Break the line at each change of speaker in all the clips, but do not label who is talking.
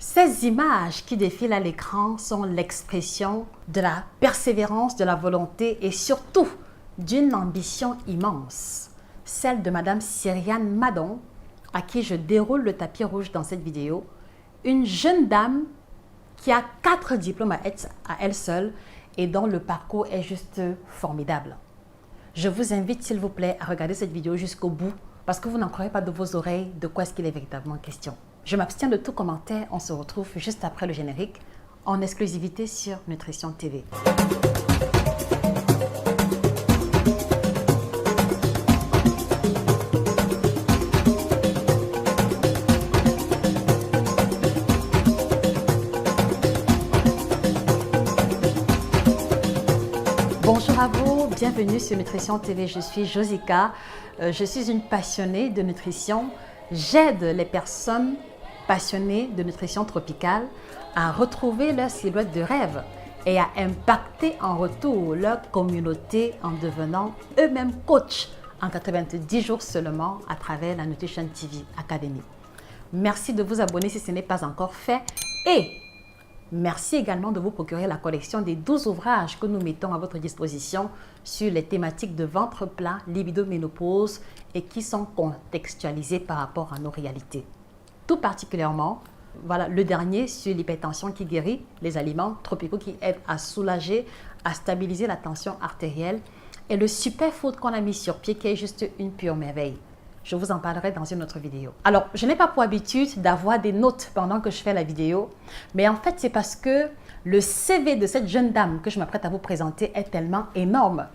Ces images qui défilent à l'écran sont l'expression de la persévérance, de la volonté et surtout d'une ambition immense, celle de Madame Cyriane Madon, à qui je déroule le tapis rouge dans cette vidéo, une jeune dame qui a 4 diplômes à elle seule et dont le parcours est juste formidable. Je vous invite s'il vous plaît à regarder cette vidéo jusqu'au bout parce que vous n'en croirez pas de vos oreilles de quoi est-ce qu'il est véritablement question. Je m'abstiens de tout commentaire, on se retrouve juste après le générique en exclusivité sur Nutrition TV. Bonjour à vous, bienvenue sur Nutrition TV, je suis Josica, je suis une passionnée de nutrition. J'aide les personnes passionnées de nutrition tropicale à retrouver leur silhouette de rêve et à impacter en retour leur communauté en devenant eux-mêmes coachs en 90 jours seulement à travers la Nutrition TV Academy. Merci de vous abonner si ce n'est pas encore fait et merci également de vous procurer la collection des 12 ouvrages que nous mettons à votre disposition sur les thématiques de ventre plat, libido, ménopause et qui sont contextualisés par rapport à nos réalités. Tout particulièrement, voilà, le dernier sur l'hypertension qui guérit, les aliments tropicaux qui aident à soulager, à stabiliser la tension artérielle et le superfood qu'on a mis sur pied qui est juste une pure merveille. Je vous en parlerai dans une autre vidéo. Alors, je n'ai pas pour habitude d'avoir des notes pendant que je fais la vidéo, mais en fait, c'est parce que le CV de cette jeune dame que je m'apprête à vous présenter est tellement énorme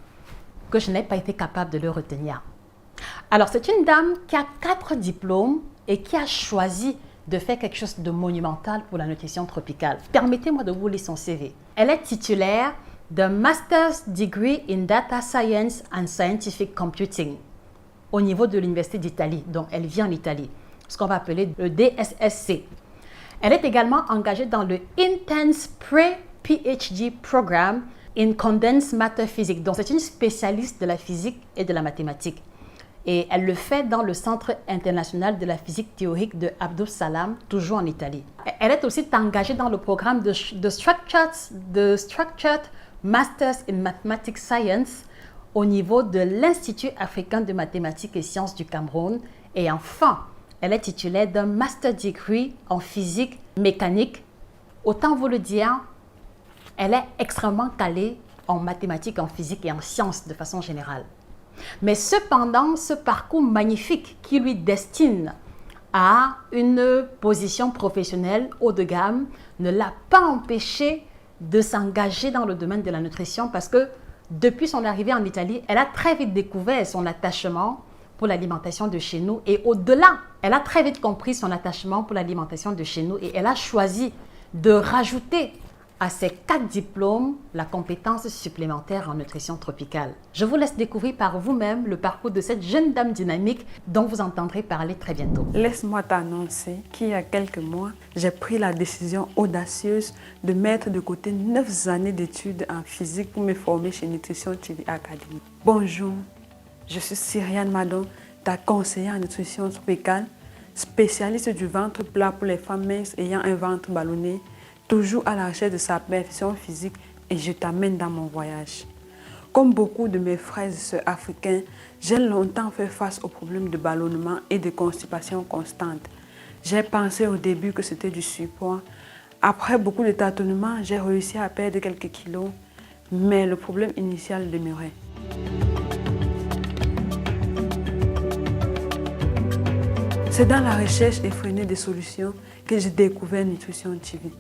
que je n'ai pas été capable de le retenir. Alors, c'est une dame qui a 4 diplômes et qui a choisi de faire quelque chose de monumental pour la nutrition tropicale. Permettez-moi de vous lire son CV. Elle est titulaire d'un Master's Degree in Data Science and Scientific Computing au niveau de l'Université d'Italie, donc elle vit en Italie, ce qu'on va appeler le DSSC. Elle est également engagée dans le Intense Pre-PhD Program in Condensed Matter Physics, donc c'est une spécialiste de la physique et de la mathématique. Et elle le fait dans le Centre international de la physique théorique de Abdus Salam, toujours en Italie. Elle est aussi engagée dans le programme de Structured Masters in Mathematics Science au niveau de l'Institut africain de mathématiques et sciences du Cameroun. Et enfin, elle est titulaire d'un Master Degree en physique mécanique. Autant vous le dire, elle est extrêmement calée en mathématiques, en physique et en sciences de façon générale. Mais cependant, ce parcours magnifique qui lui destine à une position professionnelle haut de gamme ne l'a pas empêché de s'engager dans le domaine de la nutrition parce que depuis son arrivée en Italie, elle a très vite découvert son attachement pour l'alimentation de chez nous et au-delà, elle a très vite compris son attachement pour l'alimentation de chez nous et elle a choisi de rajouter à ses 4 diplômes la compétence supplémentaire en nutrition tropicale. Je vous laisse découvrir par vous-même le parcours de cette jeune dame dynamique dont vous entendrez parler très bientôt.
Laisse-moi t'annoncer qu'il y a quelques mois, j'ai pris la décision audacieuse de mettre de côté 9 années d'études en physique pour me former chez Nutrition TV Academy. Bonjour, je suis Cyriane Madon, ta conseillère en nutrition tropicale, spécialiste du ventre plat pour les femmes minces ayant un ventre ballonné, toujours à la recherche de sa perfection physique et je t'amène dans mon voyage. Comme beaucoup de mes frères et sœurs africains, j'ai longtemps fait face aux problèmes de ballonnement et de constipation constante. J'ai pensé au début que c'était du surpoids. Après beaucoup de tâtonnements, j'ai réussi à perdre quelques kilos, mais le problème initial demeurait. C'est dans la recherche effrénée des solutions que j'ai découvert Nutrition TV.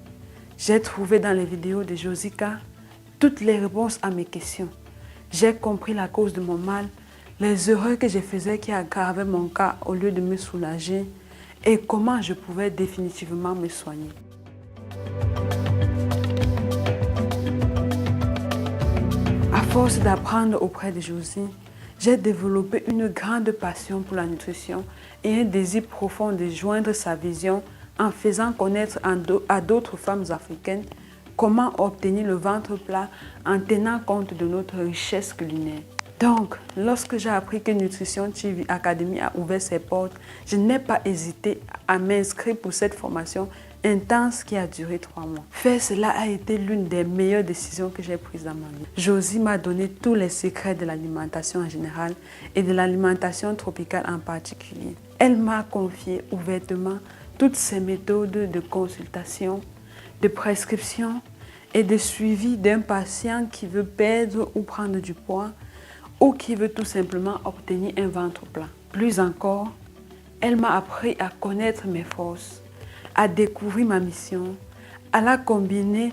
J'ai trouvé dans les vidéos de Josica toutes les réponses à mes questions. J'ai compris la cause de mon mal, les erreurs que je faisais qui aggravaient mon cas au lieu de me soulager et comment je pouvais définitivement me soigner. À force d'apprendre auprès de Josie, j'ai développé une grande passion pour la nutrition et un désir profond de joindre sa vision en faisant connaître à d'autres femmes africaines comment obtenir le ventre plat en tenant compte de notre richesse culinaire. Donc, lorsque j'ai appris que Nutrition TV Academy a ouvert ses portes, je n'ai pas hésité à m'inscrire pour cette formation intense qui a duré 3 mois. Faire cela a été l'une des meilleures décisions que j'ai prises dans ma vie. Josie m'a donné tous les secrets de l'alimentation en général et de l'alimentation tropicale en particulier. Elle m'a confié ouvertement toutes ses méthodes de consultation, de prescription et de suivi d'un patient qui veut perdre ou prendre du poids ou qui veut tout simplement obtenir un ventre plat. Plus encore, elle m'a appris à connaître mes forces, à découvrir ma mission, à la combiner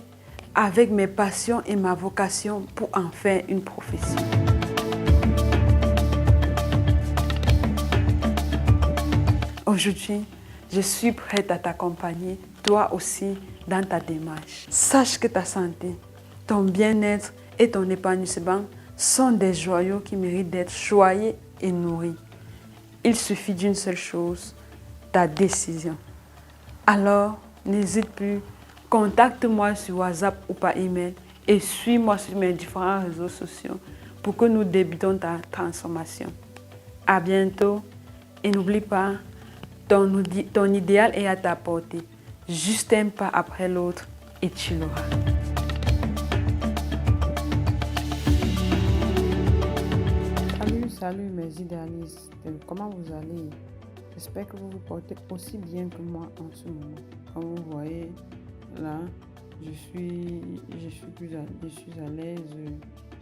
avec mes passions et ma vocation pour en faire une profession. Aujourd'hui, je suis prête à t'accompagner, toi aussi, dans ta démarche. Sache que ta santé, ton bien-être et ton épanouissement sont des joyaux qui méritent d'être choyés et nourris. Il suffit d'une seule chose, ta décision. Alors, n'hésite plus, contacte-moi sur WhatsApp ou par email et suis-moi sur mes différents réseaux sociaux pour que nous débutions ta transformation. À bientôt et n'oublie pas, ton idéal est à ta portée. Juste un pas après l'autre et tu l'auras.
Salut mes idéalistes, comment vous allez? J'espère que vous vous portez aussi bien que moi en ce moment. Comme vous voyez, là, je suis à l'aise,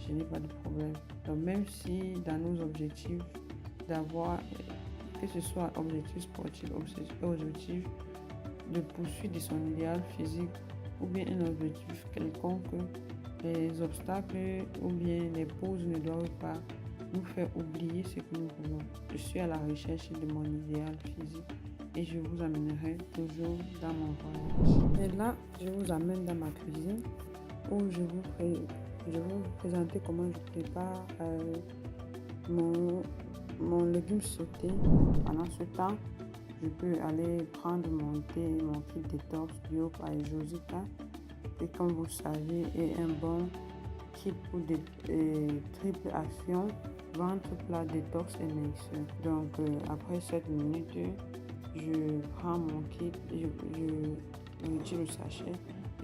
je n'ai pas de problème. Donc même si dans nos objectifs, d'avoir, que ce soit objectif sportif, objectif de poursuite de son idéal physique ou bien un objectif quelconque, les obstacles ou bien les pauses ne doivent pas nous faire oublier ce que nous voulons. Je suis à la recherche de mon idéal physique et je vous amènerai toujours dans mon voyage. Et là, je vous amène dans ma cuisine où je vais vous présenter comment je prépare mon légume sauté. Pendant ce temps, je peux aller prendre mon thé, mon kit détox bio par Josica, et comme vous savez, est un bon kit pour des triple action, ventre plat, détox et mixeur. Donc après 7 minutes, je prends mon kit, je retire le sachet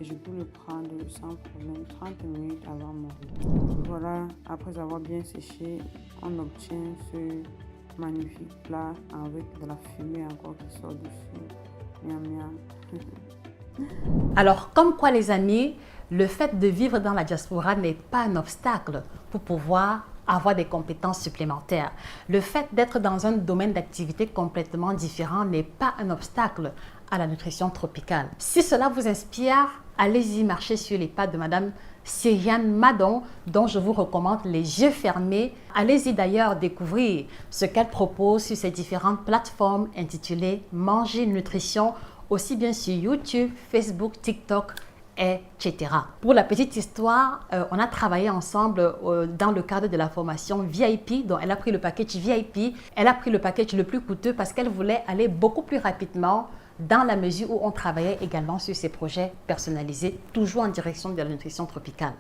et je peux le prendre sans problème 30 minutes avant mon repas. Voilà, après avoir bien séché, on obtient ce magnifique plat avec de la fumée encore qui sort dessus. Miam miam.
Alors, comme quoi les amis, le fait de vivre dans la diaspora n'est pas un obstacle pour pouvoir avoir des compétences supplémentaires. Le fait d'être dans un domaine d'activité complètement différent n'est pas un obstacle à la nutrition tropicale. Si cela vous inspire, allez-y marcher sur les pas de Madame Cyriane Madon, dont je vous recommande les yeux fermés. Allez-y d'ailleurs découvrir ce qu'elle propose sur ces différentes plateformes intitulées Manger Nutrition, aussi bien sur YouTube, Facebook, TikTok, etc. Pour la petite histoire, on a travaillé ensemble dans le cadre de la formation VIP, dont elle a pris le package VIP. Elle a pris le package le plus coûteux parce qu'elle voulait aller beaucoup plus rapidement dans la mesure où on travaillait également sur ces projets personnalisés, toujours en direction de la nutrition tropicale.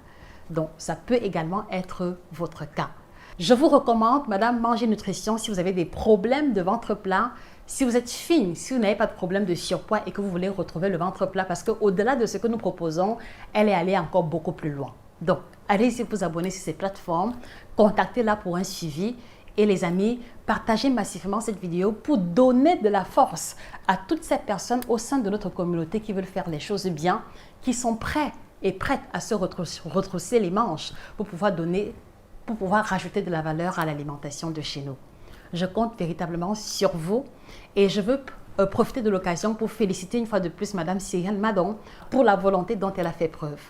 Donc, ça peut également être votre cas. Je vous recommande, Madame Manger Nutrition, si vous avez des problèmes de ventre plat, si vous êtes fine, si vous n'avez pas de problème de surpoids et que vous voulez retrouver le ventre plat, parce qu'au-delà de ce que nous proposons, elle est allée encore beaucoup plus loin. Donc, allez-y vous abonner sur ces plateformes, contactez-la pour un suivi. Et les amis, partagez massivement cette vidéo pour donner de la force à toutes ces personnes au sein de notre communauté qui veulent faire les choses bien, qui sont prêts et prêtes à se retrousser les manches pour pouvoir rajouter de la valeur à l'alimentation de chez nous. Je compte véritablement sur vous et je veux profiter de l'occasion pour féliciter une fois de plus Madame Cyriane Madon pour la volonté dont elle a fait preuve.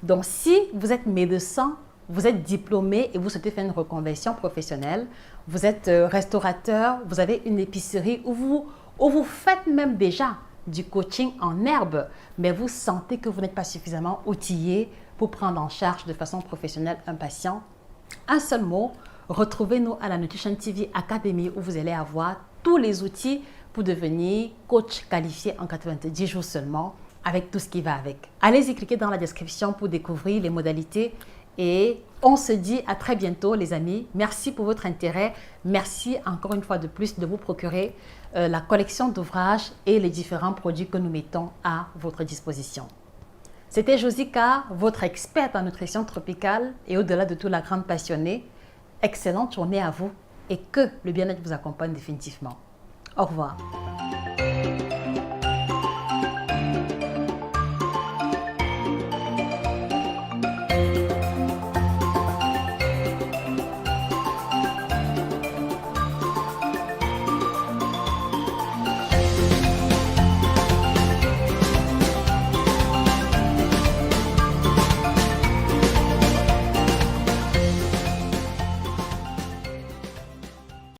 Donc, si vous êtes médecin, vous êtes diplômé et vous souhaitez faire une reconversion professionnelle, vous êtes restaurateur, vous avez une épicerie où vous faites même déjà du coaching en herbe, mais vous sentez que vous n'êtes pas suffisamment outillé pour prendre en charge de façon professionnelle un patient. Un seul mot, retrouvez-nous à la Nutrition TV Academy où vous allez avoir tous les outils pour devenir coach qualifié en 90 jours seulement, avec tout ce qui va avec. Allez-y cliquer dans la description pour découvrir les modalités Et on se dit à très bientôt les amis. Merci pour votre intérêt. Merci encore une fois de plus de vous procurer la collection d'ouvrages et les différents produits que nous mettons à votre disposition. C'était Josica, votre experte en nutrition tropicale et au-delà de tout la grande passionnée. Excellente journée à vous et que le bien-être vous accompagne définitivement. Au revoir.